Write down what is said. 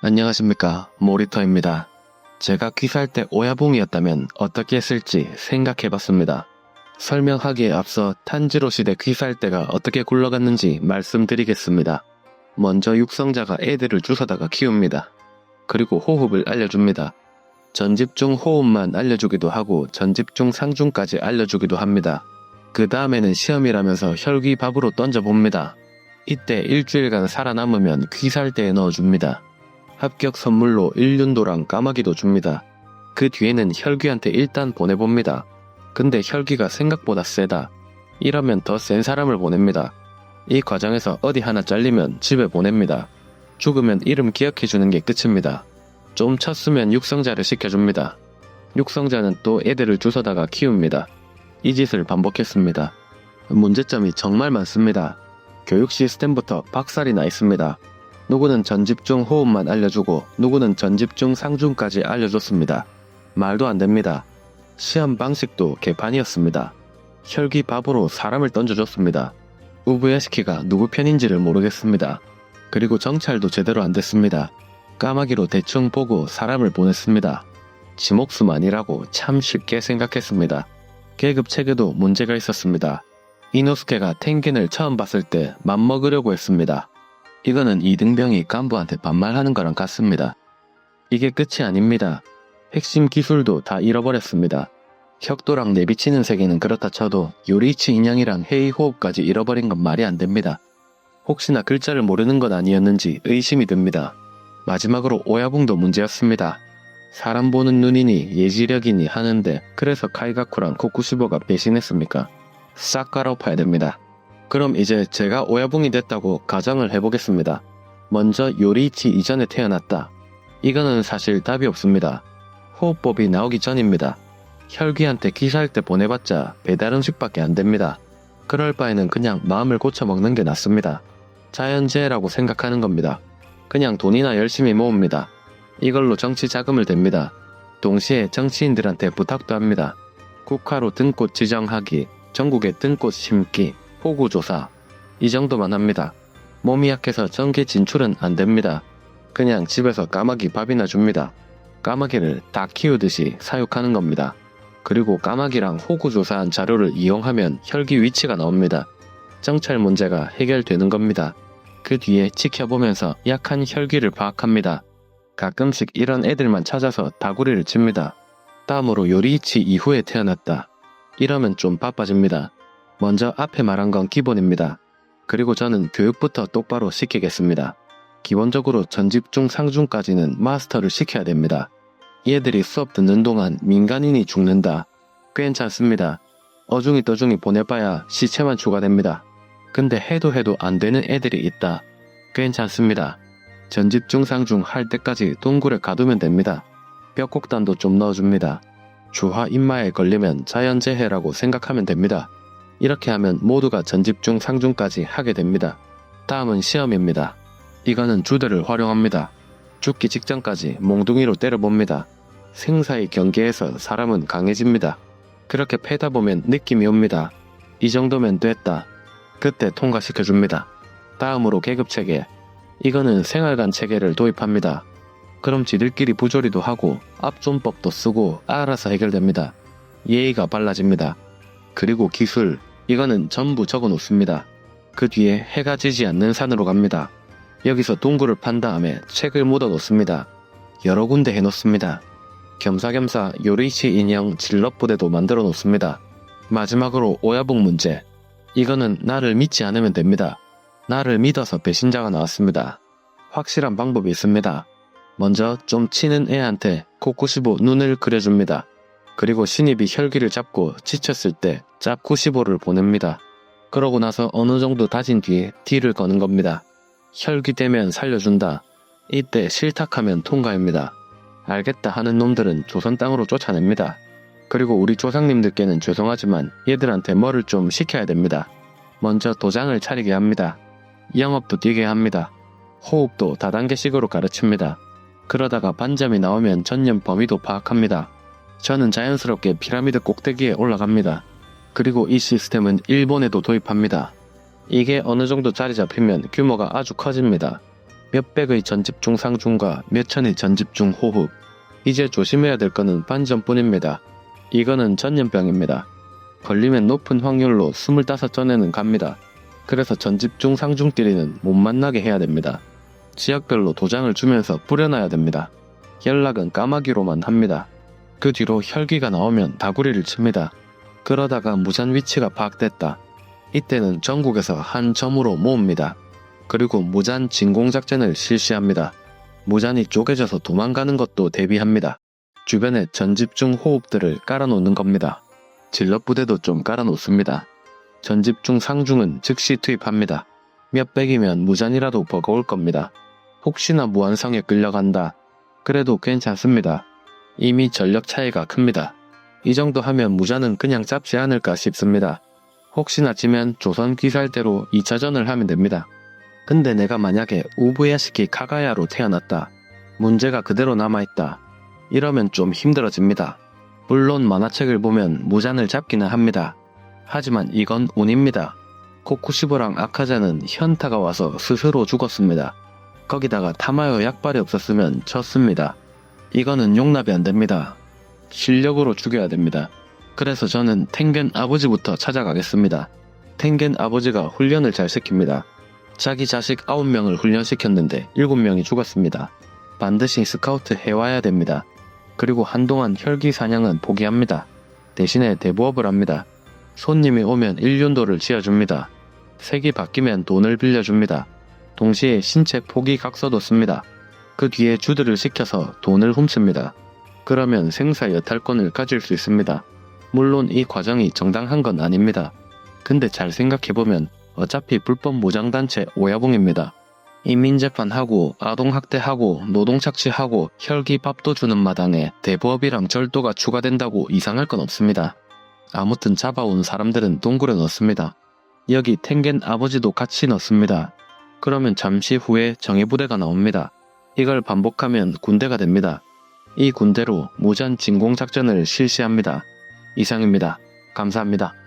안녕하십니까, 모리터입니다. 제가 귀살 때 오야붕이었다면 어떻게 했을지 생각해봤습니다. 설명하기에 앞서 탄지로 시대 귀살 때가 어떻게 굴러갔는지 말씀드리겠습니다. 먼저 육성자가 애들을 주워다가 키웁니다. 그리고 호흡을 알려줍니다. 전집중 호흡만 알려주기도 하고 전집중 상중까지 알려주기도 합니다. 그 다음에는 시험이라면서 혈귀 밥으로 던져봅니다. 이때 일주일간 살아남으면 귀살대에 넣어줍니다. 합격 선물로 일륜도랑 까마귀도 줍니다. 그 뒤에는 혈귀한테 일단 보내봅니다. 근데 혈귀가 생각보다 세다. 이러면 더 센 사람을 보냅니다. 이 과정에서 어디 하나 잘리면 집에 보냅니다. 죽으면 이름 기억해주는 게 끝입니다. 좀 쳤으면 육성자를 시켜줍니다. 육성자는 또 애들을 주워다가 키웁니다. 이 짓을 반복했습니다. 문제점이 정말 많습니다. 교육 시스템부터 박살이 나 있습니다. 누구는 전집중 호흡만 알려주고 누구는 전집중 상중까지 알려줬습니다. 말도 안 됩니다. 시험 방식도 개판이었습니다. 혈기 밥으로 사람을 던져줬습니다. 우부야시키가 누구 편인지를 모르겠습니다. 그리고 정찰도 제대로 안 됐습니다. 까마귀로 대충 보고 사람을 보냈습니다. 지 목숨 아니라고 참 쉽게 생각했습니다. 계급 체계도 문제가 있었습니다. 이노스케가 텐겐을 처음 봤을 때 맘먹으려고 했습니다. 이거는 이등병이 간부한테 반말하는 거랑 같습니다. 이게 끝이 아닙니다. 핵심 기술도 다 잃어버렸습니다. 혁도랑 내비치는 세계는 그렇다 쳐도 요리이치 인형이랑 헤이 호흡까지 잃어버린 건 말이 안 됩니다. 혹시나 글자를 모르는 건 아니었는지 의심이 듭니다. 마지막으로 오야붕도 문제였습니다. 사람 보는 눈이니 예지력이니 하는데 그래서 카이가쿠랑 코쿠시보가 배신했습니까? 싹 갈아엎어야 됩니다. 그럼 이제 제가 오야붕이 됐다고 가정을 해보겠습니다. 먼저 요리이치 이전에 태어났다. 이거는 사실 답이 없습니다. 호흡법이 나오기 전입니다. 혈귀한테 기사할 때 보내봤자 배달음식밖에 안 됩니다. 그럴 바에는 그냥 마음을 고쳐먹는 게 낫습니다. 자연재해라고 생각하는 겁니다. 그냥 돈이나 열심히 모읍니다. 이걸로 정치 자금을 댑니다. 동시에 정치인들한테 부탁도 합니다. 국화로 등꽃 지정하기, 전국에 등꽃 심기, 호구조사, 이 정도만 합니다. 몸이 약해서 정계 진출은 안 됩니다. 그냥 집에서 까마귀 밥이나 줍니다. 까마귀를 다 키우듯이 사육하는 겁니다. 그리고 까마귀랑 호구조사한 자료를 이용하면 혈기 위치가 나옵니다. 정찰 문제가 해결되는 겁니다. 그 뒤에 지켜보면서 약한 혈기를 파악합니다. 가끔씩 이런 애들만 찾아서 다구리를 칩니다. 다음으로 요리이치 이후에 태어났다. 이러면 좀 바빠집니다. 먼저 앞에 말한 건 기본입니다. 그리고 저는 교육부터 똑바로 시키겠습니다. 기본적으로 전집중 상중까지는 마스터를 시켜야 됩니다. 얘들이 수업 듣는 동안 민간인이 죽는다. 괜찮습니다. 어중이 떠중이 보내봐야 시체만 추가됩니다. 근데 해도 안 되는 애들이 있다. 괜찮습니다. 전집중 상중 할 때까지 동굴에 가두면 됩니다. 뼈곡단도 좀 넣어줍니다. 주화 인마에 걸리면 자연재해라고 생각하면 됩니다. 이렇게 하면 모두가 전집중 상중까지 하게 됩니다. 다음은 시험입니다. 이거는 주대를 활용합니다. 죽기 직전까지 몽둥이로 때려봅니다. 생사의 경계에서 사람은 강해집니다. 그렇게 패다 보면 느낌이 옵니다. 이 정도면 됐다. 그때 통과시켜줍니다. 다음으로 계급체계. 이거는 생활관 체계를 도입합니다. 그럼 지들끼리 부조리도 하고 압존법도 쓰고 알아서 해결됩니다. 예의가 발라집니다. 그리고 기술, 이거는 전부 적어 놓습니다. 그 뒤에 해가 지지 않는 산으로 갑니다. 여기서 동굴을 판 다음에 책을 묻어 놓습니다. 여러 군데 해놓습니다. 겸사겸사 요리이치 인형 진럽부대도 만들어 놓습니다. 마지막으로 오야붕 문제. 이거는 나를 믿지 않으면 됩니다. 나를 믿어서 배신자가 나왔습니다. 확실한 방법이 있습니다. 먼저 좀 치는 애한테 코쿠시보 눈을 그려줍니다. 그리고 신입이 혈기를 잡고 지쳤을 때 짭쿠시보를 보냅니다. 그러고 나서 어느 정도 다진 뒤에 딜을 거는 겁니다. 혈기 되면 살려준다. 이때 실탁하면 통과입니다. 알겠다 하는 놈들은 조선 땅으로 쫓아냅니다. 그리고 우리 조상님들께는 죄송하지만 얘들한테 뭐를 좀 시켜야 됩니다. 먼저 도장을 차리게 합니다. 영업도 뛰게 합니다. 호흡도 다단계식으로 가르칩니다. 그러다가 반점이 나오면 전년 범위도 파악합니다. 저는 자연스럽게 피라미드 꼭대기에 올라갑니다. 그리고 이 시스템은 일본에도 도입합니다. 이게 어느 정도 자리 잡히면 규모가 아주 커집니다. 몇백의 전집중 상중과 몇천의 전집중 호흡. 이제 조심해야 될 거는 반전뿐입니다. 이거는 전염병입니다. 걸리면 높은 확률로 25전에는 갑니다. 그래서 전집중 상중끼리는 못 만나게 해야 됩니다. 지역별로 도장을 주면서 뿌려놔야 됩니다. 연락은 까마귀로만 합니다. 그 뒤로 혈기가 나오면 다구리를 칩니다. 그러다가 무잔 위치가 파악됐다. 이때는 전국에서 한 점으로 모읍니다. 그리고 무잔 진공작전을 실시합니다. 무잔이 쪼개져서 도망가는 것도 대비합니다. 주변에 전집중 호흡들을 깔아놓는 겁니다. 질럿 부대도 좀 깔아놓습니다. 전집중 상중은 즉시 투입합니다. 몇백이면 무잔이라도 버거울 겁니다. 혹시나 무한성에 끌려간다. 그래도 괜찮습니다. 이미 전력 차이가 큽니다. 이 정도 하면 무잔은 그냥 잡지 않을까 싶습니다. 혹시나 지면 조선 귀살대로 2차전을 하면 됩니다. 근데 내가 만약에 우부야시키 카가야로 태어났다. 문제가 그대로 남아있다. 이러면 좀 힘들어집니다. 물론 만화책을 보면 무잔을 잡기는 합니다. 하지만 이건 운입니다. 코쿠시보랑 아카자는 현타가 와서 스스로 죽었습니다. 거기다가 타마요 약발이 없었으면 졌습니다. 이거는 용납이 안됩니다. 실력으로 죽여야 됩니다. 그래서 저는 텐겐 아버지부터 찾아가겠습니다. 텐겐 아버지가 훈련을 잘 시킵니다. 자기 자식 9명을 훈련시켰는데 7명이 죽었습니다. 반드시 스카우트 해와야 됩니다. 그리고 한동안 혈기 사냥은 포기합니다. 대신에 대부업을 합니다. 손님이 오면 일륜도를 지어줍니다. 색이 바뀌면 돈을 빌려줍니다. 동시에 신체 포기 각서도 씁니다. 그 뒤에 주들을 시켜서 돈을 훔칩니다. 그러면 생사 여탈권을 가질 수 있습니다. 물론 이 과정이 정당한 건 아닙니다. 근데 잘 생각해보면 어차피 불법 무장단체 오야봉입니다. 인민재판하고 아동학대하고 노동착취하고 혈기 밥도 주는 마당에 대부업이랑 절도가 추가된다고 이상할 건 없습니다. 아무튼 잡아온 사람들은 동굴에 넣습니다. 여기 텐겐 아버지도 같이 넣습니다. 그러면 잠시 후에 정예부대가 나옵니다. 이걸 반복하면 군대가 됩니다. 이 군대로 무잔 진공작전을 실시합니다. 이상입니다. 감사합니다.